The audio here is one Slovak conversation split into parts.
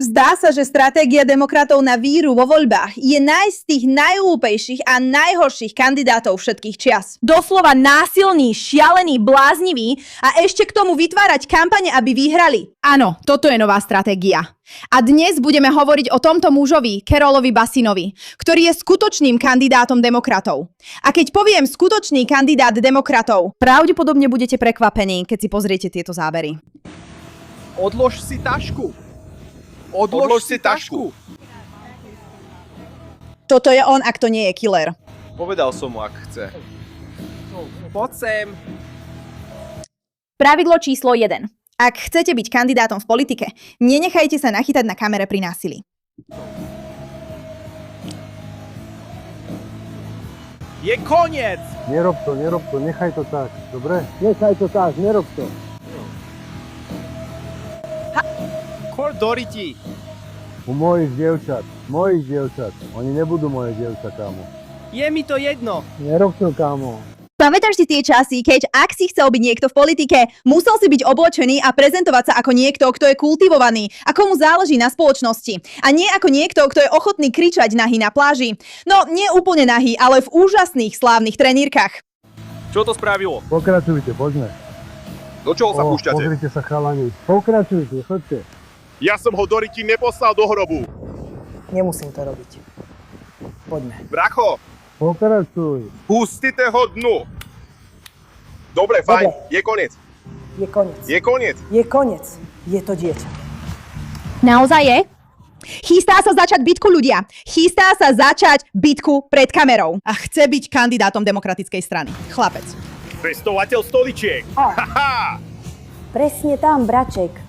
Zdá sa, že stratégia demokratov na víru vo voľbách je nájsť tých najhlúpejších a najhorších kandidátov všetkých čias. Doslova násilný, šialený, bláznivý a ešte k tomu vytvárať kampane, aby vyhrali. Áno, toto je nová stratégia. A dnes budeme hovoriť o tomto mužovi, Carollovi Bassinovi, ktorý je skutočným kandidátom demokratov. A keď poviem skutočný kandidát demokratov, pravdepodobne budete prekvapení, keď si pozriete tieto zábery. Odlož si tašku. Odlož si tašku. Toto je on, ak to nie je killer. Povedal som mu, ak chce. Poď sem. Pravidlo číslo 1. Ak chcete byť kandidátom v politike, nenechajte sa nachytať na kamere pri násilí. Je koniec! Nerob to, nechaj to tak, dobre? Nechaj to tak, nerob to. Doriti. U mojich dievčat. Oni nebudú moje dievča, kámo. Je mi to jedno. Nerob to, kámo. Pamätáš si tie časy, keď ak si chcel byť niekto v politike, musel si byť oblečený a prezentovať sa ako niekto, kto je kultivovaný a komu záleží na spoločnosti. A nie ako niekto, kto je ochotný kričať nahý na pláži. No, nie úplne nahý, ale v úžasných slávnych trenírkach. Čo to spravilo? Pokračujte, poďme. Do čoho sa púšťate? Pozrite sa, chalani. Pokračujte, chodte. Ja som ho Doriti neposlal do hrobu. Nemusím to robiť. Poďme. Bracho, Pokračuj. pustite ho dnu. Dobre, fajn. Dobre. Je koniec. Je koniec. Je koniec. Je koniec. Je to dieťa. Naozaj je? Chystá sa začať bitku, ľudia. Chystá sa začať bitku pred kamerou. A chce byť kandidátom demokratickej strany. Chlapec. Pestovateľ stoličiek. Haha. Presne tam, braček.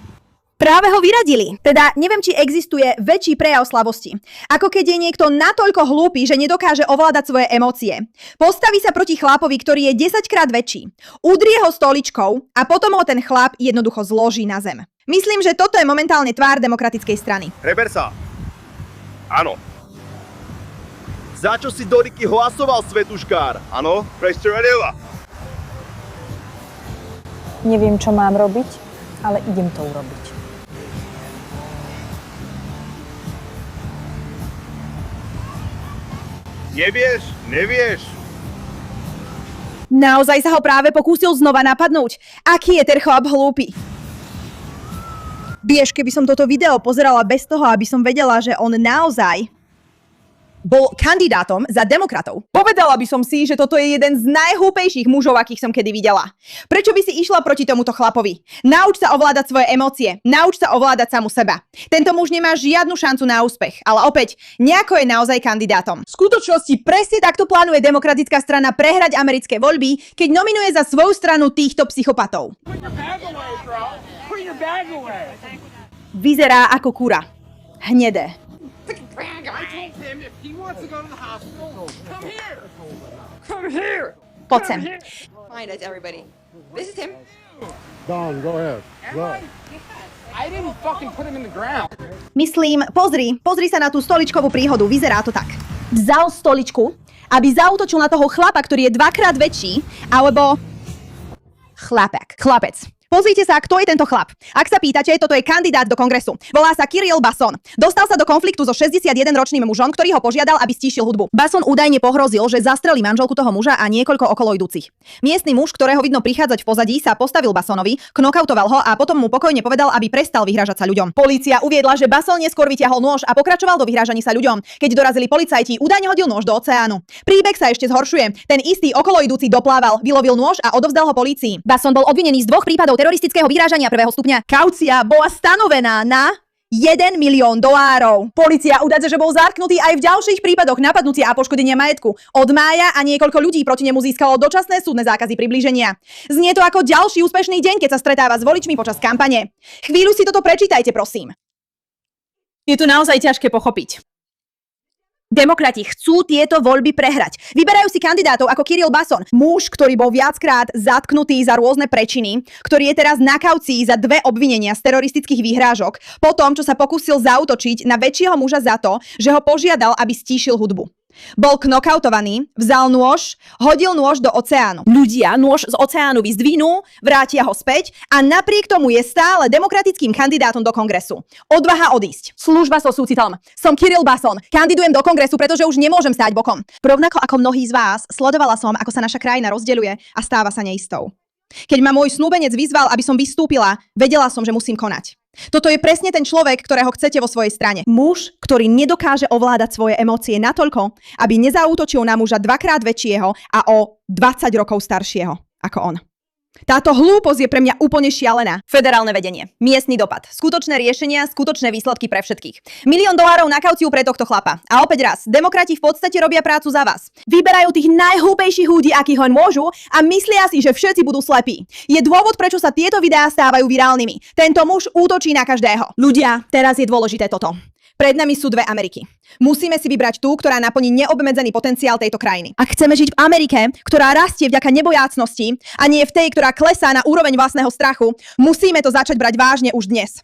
Práve ho vyradili. Teda neviem, či existuje väčší prejav slavosti. Ako keď je niekto natoľko hlúpy, že nedokáže ovládať svoje emócie. Postaví sa proti chlapovi, ktorý je 10-krát väčší. Udrie ho stoličkou a potom ho ten chlap jednoducho zloží na zem. Myslím, že toto je momentálne tvár demokratickej strany. Reversa. Áno. Za čo si Doriti hlasoval, Svetuškár? Áno, Prešteradela. Neviem, čo mám robiť, ale idem to urobiť. Nevieš. Naozaj sa ho práve pokúsil znova napadnúť. Aký je ten chlap hlúpy? Vieš, keby som toto video pozerala bez toho, aby som vedela, že on naozaj bol kandidátom za demokratov. Povedala by som si, že toto je jeden z najhlúpejších mužov, akých som kedy videla. Prečo by si išla proti tomuto chlapovi? Nauč sa ovládať svoje emócie. Nauč sa ovládať samu seba. Tento muž nemá žiadnu šancu na úspech, ale opäť, nejako je naozaj kandidátom. V skutočnosti presne takto plánuje demokratická strana prehrať americké voľby, keď nominuje za svoju stranu týchto psychopatov. Vyzerá ako kura. Hnedé. Poď sem. Fine, that's everybody. This is him. Don, go ahead. Go. I didn't fucking put him in the ground. Myslím, pozri sa na tú stoličkovú príhodu, vyzerá to tak. Vzal stoličku, aby zaútočil na toho chlapa, ktorý je 2-krát väčší, alebo chlapec. Pozrite sa, kto je tento chlap. Ak sa pýtate, toto je kandidát do kongresu. Volá sa Carol Basson. Dostal sa do konfliktu so 61-ročným mužom, ktorý ho požiadal, aby stíšil hudbu. Basson údajne pohrozil, že zastrelí manželku toho muža a niekoľko okoloidúcich. Miestny muž, ktorého vidno prichádzať v pozadí, sa postavil Bassonovi, knokautoval ho a potom mu pokojne povedal, aby prestal vyhrážať sa ľuďom. Polícia uviedla, že Basson neskôr vyťahol nôž a pokračoval do vyhrážaní sa ľuďom. Keď dorazili policajti, údajne hodil nôž do oceánu. Príbeh sa ešte zhoršuje. Ten istý okoloidúci doplával, vylovil nôž a odovzdal ho polícii. Basson bol obvinený z 2 prípadov teroristického vyhrážania 1. stupňa. Kaucia bola stanovená na $1 milión. Polícia udádza, že bol zatknutý aj v ďalších prípadoch napadnutia a poškodenia majetku. Od mája a niekoľko ľudí proti nemu získalo dočasné súdne zákazy priblíženia. Znie to ako ďalší úspešný deň, keď sa stretáva s voličmi počas kampane. Chvíľu si toto prečítajte, prosím. Je to naozaj ťažké pochopiť. Demokrati chcú tieto voľby prehrať. Vyberajú si kandidátov ako Carol Basson, muž, ktorý bol viackrát zatknutý za rôzne prečiny, ktorý je teraz na kaucii za 2 obvinenia z teroristických výhrážok, po tom, čo sa pokúsil zaútočiť na väčšieho muža za to, že ho požiadal, aby stíšil hudbu. Bol knockoutovaný, vzal nôž, hodil nôž do oceánu. Ľudia nôž z oceánu vyzdvihnú, vrátia ho späť a napriek tomu je stále demokratickým kandidátom do kongresu. Odvaha odísť. Služba so súcitom. Som Kirill Basson. Kandidujem do kongresu, pretože už nemôžem stáť bokom. Rovnako ako mnohí z vás, sledovala som, ako sa naša krajina rozdeľuje a stáva sa neistou. Keď ma môj snúbenec vyzval, aby som vystúpila, vedela som, že musím konať. Toto je presne ten človek, ktorého chcete vo svojej strane. Muž, ktorý nedokáže ovládať svoje emócie natoľko, aby nezaútočil na muža dvakrát väčšieho a o 20 rokov staršieho ako on. Táto hlúposť je pre mňa úplne šialená. Federálne vedenie, miestny dopad, skutočné riešenia, skutočné výsledky pre všetkých. $1 000 000 na kauciu pre tohto chlapa. A opäť raz, demokrati v podstate robia prácu za vás. Vyberajú tých najhlúpejších ľudí, akých len môžu a myslia si, že všetci budú slepí. Je dôvod, prečo sa tieto videá stávajú virálnymi. Tento muž útočí na každého. Ľudia, teraz je dôležité toto. Pred nami sú 2 Ameriky. Musíme si vybrať tú, ktorá naplní neobmedzený potenciál tejto krajiny. Ak chceme žiť v Amerike, ktorá rastie vďaka nebojácnosti a nie v tej, ktorá klesá na úroveň vlastného strachu, musíme to začať brať vážne už dnes.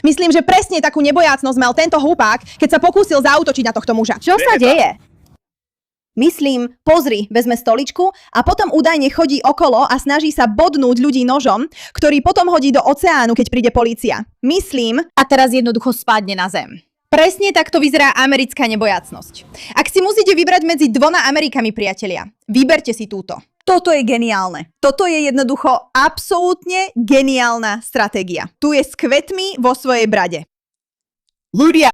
Myslím, že presne takú nebojácnosť mal tento hlupák, keď sa pokúsil zaútočiť na tohto muža. Čo sa deje? Myslím, pozri, vezme stoličku a potom údajne chodí okolo a snaží sa bodnúť ľudí nožom, ktorý potom hodí do oceánu, keď príde polícia. Myslím, a teraz jednoducho spadne na zem. Presne takto vyzerá americká nebojácnosť. Ak si musíte vybrať medzi 2 Amerikami, priatelia, vyberte si túto. Toto je geniálne. Toto je jednoducho absolútne geniálna stratégia. Tu je s kvetmi vo svojej brade. Ľudia,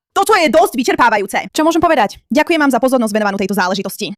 toto je dosť vyčerpávajúce. Čo môžem povedať? Ďakujem vám za pozornosť venovanú tejto záležitosti.